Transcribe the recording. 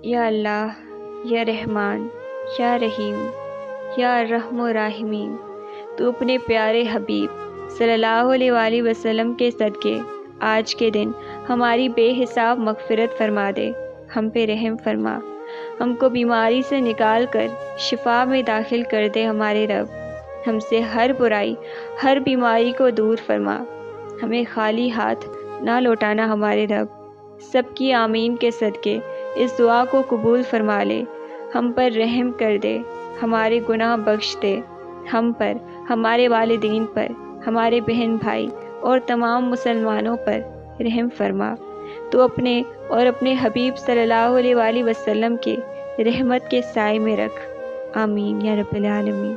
یا اللہ، یا رحمان، یا رحیم، یا رحم و راحمین، تو اپنے پیارے حبیب صلی اللہ علیہ وآلہ وسلم کے صدقے آج کے دن ہماری بے حساب مغفرت فرما دے، ہم پہ رحم فرما، ہم کو بیماری سے نکال کر شفا میں داخل کر دے ہمارے رب، ہم سے ہر برائی، ہر بیماری کو دور فرما، ہمیں خالی ہاتھ نہ لوٹانا ہمارے رب۔ سب کی آمین کے صدقے اس دعا کو قبول فرما لے، ہم پر رحم کر دے، ہمارے گناہ بخش دے، ہم پر، ہمارے والدین پر، ہمارے بہن بھائی اور تمام مسلمانوں پر رحم فرما۔ تو اپنے اور اپنے حبیب صلی اللہ علیہ وآلہ وسلم کے رحمت کے سائے میں رکھ، آمین یا رب العالمین۔